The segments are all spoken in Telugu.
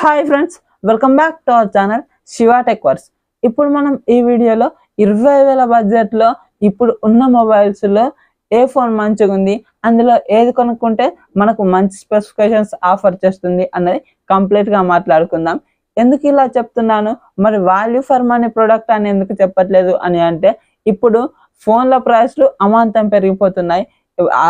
Hi friends, welcome back to our channel Shiva tech verse. ఇప్పుడు మనం ఈ వీడియోలో 20,000 బడ్జెట్లో ఇప్పుడు ఉన్న మొబైల్స్లో ఏ ఫోన్ మంచిగా ఉంది, అందులో ఏది కొనుక్కుంటే మనకు మంచి స్పెసిఫికేషన్స్ ఆఫర్ చేస్తుంది అన్నది కంప్లీట్గా మాట్లాడుకుందాం. ఎందుకు ఇలా చెప్తున్నాను, మరి వాల్యూ ఫర్ మనీ ప్రోడక్ట్ అని ఎందుకు చెప్పట్లేదు అని అంటే, ఇప్పుడు ఫోన్ల ప్రైస్లు అమాంతం పెరిగిపోతున్నాయి.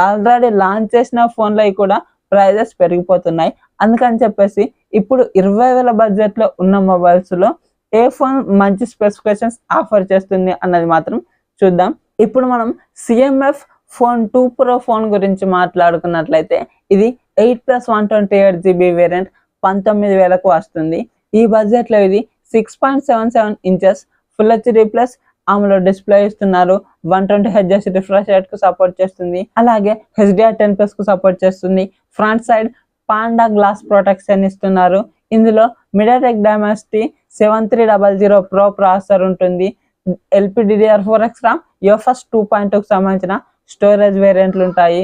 ఆల్రెడీ లాంచ్ చేసిన ఫోన్లవి కూడా ప్రైజెస్ పెరిగిపోతున్నాయి. అందుకని చెప్పేసి ఇప్పుడు 20,000 బడ్జెట్లో ఉన్న మొబైల్స్లో ఏ ఫోన్ మంచి స్పెసిఫికేషన్స్ ఆఫర్ చేస్తుంది అన్నది మాత్రం చూద్దాం. ఇప్పుడు మనం CMF ఫోన్ 2 Pro ఫోన్ గురించి మాట్లాడుకున్నట్లయితే ఇది 8+128GB వేరియంట్ 19,000కు వస్తుంది. ఈ బడ్జెట్లో ఇది 6.77 inches full HD plus AMOLED display ఇస్తున్నారు. 120Hz రిఫ్రెష్ రేట్ కు సపోర్ట్ చేస్తుంది. అలాగే HDR10+ కు సపోర్ట్ చేస్తుంది. Front side panda glass protection ఇస్తున్నారు. ఇందులో MediaTek Dimensity 7300 Pro ప్రాసెసర్ ఉంటుంది. LPDDR4X RAM, UFS 2.2కు సంబంధించిన స్టోరేజ్ వేరియంట్లు ఉంటాయి.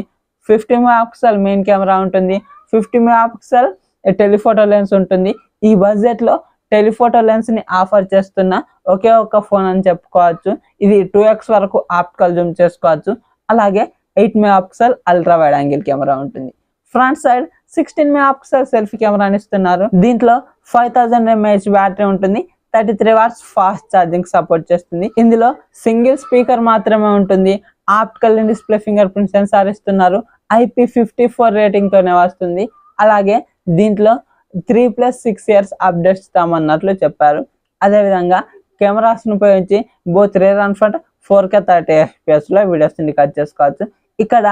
50 MP మెయిన్ కెమెరా ఉంటుంది. 50 MP టెలిఫోటో లెన్స్ ఉంటుంది. ఈ బడ్జెట్లో టెలిఫోటో లెన్స్ ని ఆఫర్ చేస్తున్న ఒకే ఒక్క ఫోన్ అని చెప్పుకోవచ్చు. ఇది 2x వరకు ఆప్టికల్ జూమ్ చేసుకోవచ్చు. అలాగే 8 MP ultra wide angle camera ఉంటుంది. ఫ్రంట్ సైడ్ 16 MP సెల్ఫీ కెమెరాని ఇస్తున్నారు. దీంట్లో 5000 mAh బ్యాటరీ ఉంటుంది. 33 వాట్స్ ఫాస్ట్ ఛార్జింగ్ సపోర్ట్ చేస్తుంది. ఇందులో సింగిల్ స్పీకర్ మాత్రమే ఉంటుంది. Optical display fingerprint censor ఇస్తున్నారు. IP54 రేటింగ్ తోనే వస్తుంది. అలాగే దీంట్లో 3+6 years అప్డేట్స్ ఇస్తామన్నట్లు చెప్పారు. అదేవిధంగా కెమెరాస్ను ఉపయోగించి both rare and front 4K 30fps లో వీడియోస్ ని కట్ చేసుకోవచ్చు. ఇక్కడ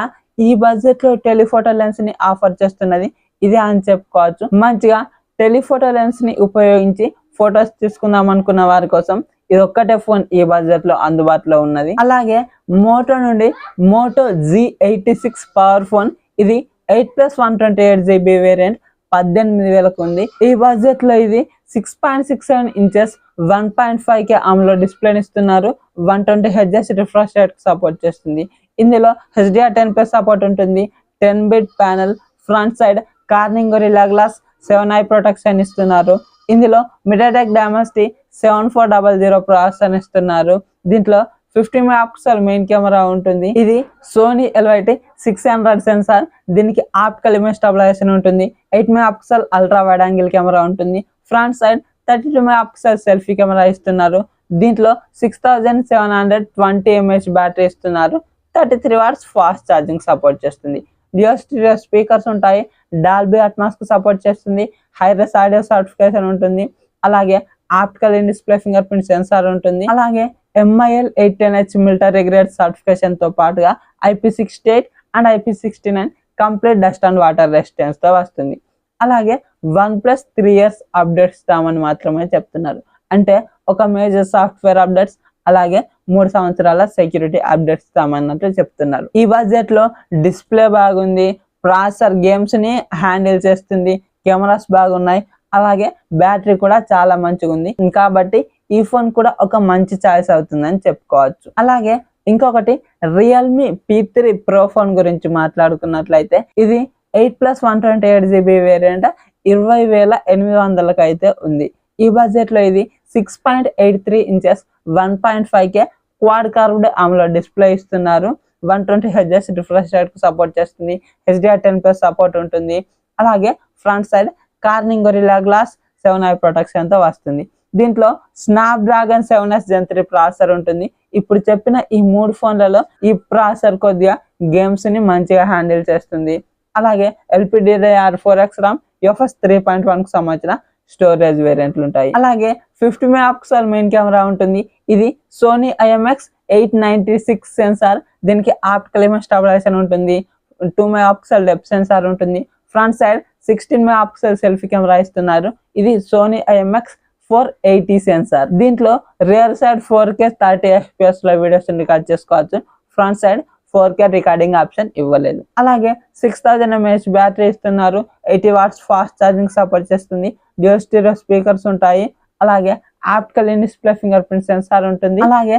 ఈ బడ్జెట్ లో టెలిఫోటో లెన్స్ ని ఆఫర్ చేస్తున్నది ఇదే అని చెప్పుకోవచ్చు. మంచిగా టెలిఫోటో లెన్స్ ని ఉపయోగించి ఫొటోస్ తీసుకుందాం అనుకున్న వారి కోసం ఇది ఒక్కటే ఫోన్ ఈ బడ్జెట్ లో అందుబాటులో ఉన్నది. అలాగే మోటో నుండి మోటో G86 పవర్ ఫోన్ ఇది 8+128GB వేరియంట్ 18,000కు ఉంది. ఈ బడ్జెట్ లో ఇది 6.67 ఇంచెస్ 1.5K AMOLED డిస్ప్లేని ఇస్తున్నారు. 120Hz రిఫ్రెష్ రేట్ కు సపోర్ట్ చేస్తుంది. ఇందులో HDR10+ సపోర్ట్ ఉంటుంది. 10-bit panel, front side Corning Gorilla Glass 7i protection ఇస్తున్నారు. ఇందులో MediaTek Dimensity 7400 ప్రాసెసర్ ఇస్తున్నారు. దీంట్లో 50 MP మెయిన్ కెమెరా ఉంటుంది. ఇది సోనీ LYT 600 సెన్సార్. దీనికి ఆప్టికల్ ఇమేజ్ స్టెబిలైజేషన్ ఉంటుంది. 8 MP ultra wide angle camera ఉంటుంది. Front side 32 MP selfie camera ఇస్తున్నారు. దీంట్లో 6720 mAh బ్యాటరీ ఇస్తున్నారు. 33 వాట్స్ ఫాస్ట్ ఛార్జింగ్ సపోర్ట్ చేస్తుంది. డ్యూయో స్టీరియో స్పీకర్స్ ఉంటాయి. డాల్బీ అట్మాస్ కు సపోర్ట్ చేస్తుంది. హైరెస్ ఆడియో సర్టిఫికేషన్ ఉంటుంది. అలాగే optical display fingerprint sensor ఉంటుంది. అలాగే MIL 810H military grade certification తో పాటుగా IP68 and IP69 complete dust and water resistance తో వస్తుంది. అలాగే 1+3 years అప్డేట్స్ ఇస్తామని మాత్రమే చెప్తున్నారు. అంటే ఒక మేజర్ సాఫ్ట్వేర్ అప్డేట్స్, అలాగే 3 సంవత్సరాల సెక్యూరిటీ అప్డేట్స్ ఇస్తామన్నట్లు చెప్తున్నారు. ఈ బడ్జెట్ లో డిస్ప్లే బాగుంది, ప్రాసెసర్ గేమ్స్ ని హ్యాండిల్ చేస్తుంది, కెమెరాస్ బాగున్నాయి, అలాగే బ్యాటరీ కూడా చాలా మంచిగా ఉంది. కాబట్టి ఈ ఫోన్ కూడా ఒక మంచి చాయిస్ అవుతుందని చెప్పుకోవచ్చు. అలాగే ఇంకొకటి Realme P3 Pro ఫోన్ గురించి మాట్లాడుకున్నట్లయితే ఇది 8+128GB వేరియంట్ 20,800కు అయితే ఉంది. ఈ బడ్జెట్ లో ఇది 6.83 inches 1.5K quad curved AMOLED display ఇస్తున్నారు. 120Hz రిఫ్రెష్ రేట్ కు సపోర్ట్ చేస్తుంది. HDR10+ సపోర్ట్ ఉంటుంది. అలాగే front side Corning Gorilla Glass 7i protection తో వస్తుంది. దీంట్లో స్నాప్డ్రాగన్ 7s Gen 3 ప్రాసెసర్ ఉంటుంది. ఇప్పుడు చెప్పిన ఈ 3 ఫోన్లలో ఈ ప్రాసెసర్ కొద్దిగా గేమ్స్ ని మంచిగా హ్యాండిల్ చేస్తుంది. అలాగే LPDDR4X RAM, UFS 3.1కు సంబంధించిన స్టోరేజ్ వేరియంట్లు ఉంటాయి. అలాగే 50 MP మెయిన్ కెమెరా ఉంటుంది. ఇది సోనీ IMX896 సెన్సార్. దీనికి ఆప్టికల్ ఇమేజ్ స్టెబిలైజేషన్ ఉంటుంది. 2 MP డెప్త్ సెన్సార్ ఉంటుంది. Front side 16 MP selfie camera ఇస్తున్నారు. ఇది సోనీ IMX480 సెన్సార్. దీంట్లో రియర్ సైడ్ 4K 30fps లో వీడియోస్ రికార్డ్ చేసుకోవచ్చు. Front side 4K recording option ఇవ్వలేదు. అలాగే 6000 mAh బ్యాటరీ ఇస్తున్నారు. 80 వాట్స్ ఫాస్ట్ ఛార్జింగ్ సపోర్ట్ చేస్తుంది. డ్యూయో స్టీరియో స్పీకర్స్ ఉంటాయి. అలాగే optical display fingerprint sensor ఉంటుంది. అలాగే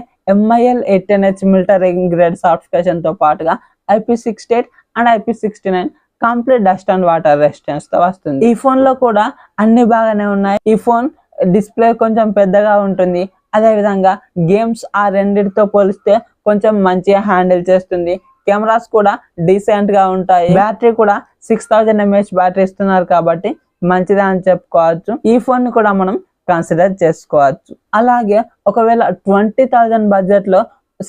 MIL 810H military grade certification తో పాటుగా IP68 and IP69 complete dust and water resistance తో వస్తుంది. ఈ ఫోన్ లో కూడా అన్ని బాగానే ఉన్నాయి. ఈ ఫోన్ డిస్ప్లే కొంచెం పెద్దగా ఉంటుంది. అదే విధంగా గేమ్స్ ఆ రెండిటితో పోలిస్తే కొంచెం మంచిగా హ్యాండిల్ చేస్తుంది. కెమెరాస్ కూడా డీసెంట్ గా ఉంటాయి. బ్యాటరీ కూడా 6000 mAh బ్యాటరీ ఇస్తున్నారు కాబట్టి మంచిదే అని చెప్పుకోవచ్చు. ఈ ఫోన్ ని కూడా మనం కన్సిడర్ చేసుకోవచ్చు. అలాగే ఒకవేళ 20,000 బడ్జెట్ లో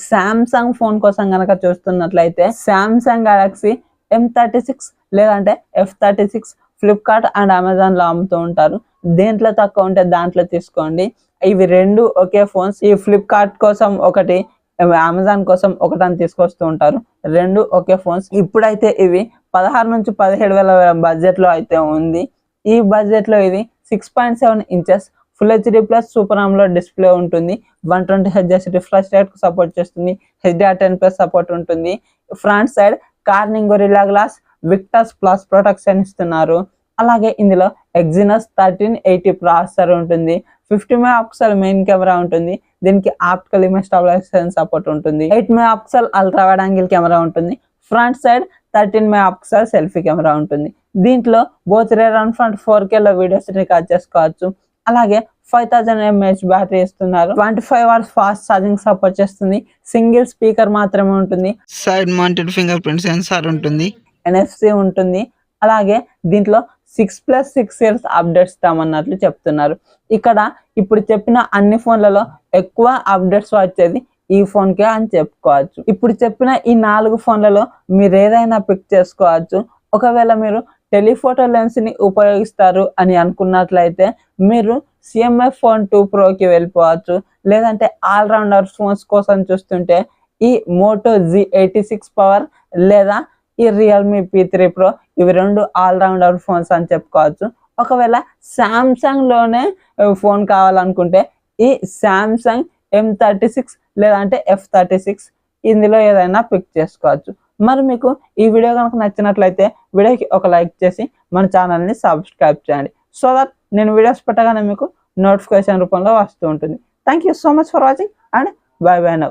సామ్సంగ్ ఫోన్ కోసం గనక చూస్తున్నట్లయితే సామ్సంగ్ గెలాక్సీ M36 లేదంటే F36 ఫ్లిప్కార్ట్ అండ్ అమెజాన్ లో అమ్ముతూ ఉంటారు. దేంట్లో తక్కువ ఉంటే దాంట్లో తీసుకోండి. ఇవి రెండు ఒకే ఫోన్స్. ఈ ఫ్లిప్కార్ట్ కోసం ఒకటి, అమెజాన్ కోసం ఒకటి అని తీసుకొస్తూ ఉంటారు. రెండు ఒకే ఫోన్స్. ఇప్పుడైతే ఇవి 16 నుంచి 17,000 బడ్జెట్ లో అయితే ఉంది. ఈ బడ్జెట్ లో ఇది 6.7 inches full HD plus super AMOLED display ఉంటుంది. 120Hz రిఫ్రెష్ రేట్ కు సపోర్ట్ చేస్తుంది. HDR10+ సపోర్ట్ ఉంటుంది. Front side Corning Gorilla Glass Victus plus protection ఇస్తున్నారు. అలాగే ఇందులో Exynos 1380 ప్రాసెసర్ ఉంటుంది. 50 MP మెయిన్ కెమెరా ఉంటుంది. దీనికి ఆప్టికల్ ఇమేజ్ స్టెబిలైజేషన్ సపోర్ట్ ఉంటుంది. 8 MP ultra wide angle camera ఉంటుంది. Front side 13 MP selfie camera ఉంటుంది. దీంట్లో both rare and front 4K లో వీడియోస్ రికార్డ్ చేసుకోవచ్చు. అలాగే 5000 mAh బ్యాటరీ ఇస్తున్నారు. 25 watts ఫాస్ట్ ఛార్జింగ్ సపోర్ట్ చేస్తుంది. సింగిల్ స్పీకర్ మాత్రమే ఉంటుంది. Side mounted finger print sensor ఉంటుంది. NFC ఉంటుంది. అలాగే దీంట్లో 6+6 years అప్డేట్స్ ఇస్తామన్నట్లు చెప్తున్నారు. ఇక్కడ ఇప్పుడు చెప్పిన అన్ని ఫోన్లలో ఎక్కువ అప్డేట్స్ వచ్చేది ఈ ఫోన్ కే అని చెప్పుకోవచ్చు. ఇప్పుడు చెప్పిన ఈ 4 ఫోన్లలో మీరు ఏదైనా పిక్ చేసుకోవచ్చు. ఒకవేళ మీరు టెలిఫోటో లెన్స్ ని ఉపయోగిస్తారు అని అనుకున్నట్లయితే మీరు CMF Phone 2 Proకి వెళ్ళిపోవచ్చు. లేదంటే ఆల్రౌండర్ ఫోన్స్ కోసం చూస్తుంటే ఈ Moto G86 పవర్ లేదా ఈ Realme P3 Pro ఇవి రెండు ఆల్రౌండర్ ఫోన్స్ అని చెప్పుకోవచ్చు. ఒకవేళ సామ్సంగ్ లోనే ఫోన్ కావాలనుకుంటే ఈ సామ్సంగ్ M36 లేదంటే F36 ఇందులో ఏదైనా పిక్ చేసుకోవచ్చు. మరి మీకు ఈ వీడియో కనుక నచ్చినట్లయితే వీడియోకి ఒక లైక్ చేసి మన ఛానల్ని సబ్స్క్రైబ్ చేయండి. సో దట్ నేను వీడియోస్ పెట్టగానే మీకు నోటిఫికేషన్ రూపంలో వస్తూ ఉంటుంది. Thank you so much for watching and by by now.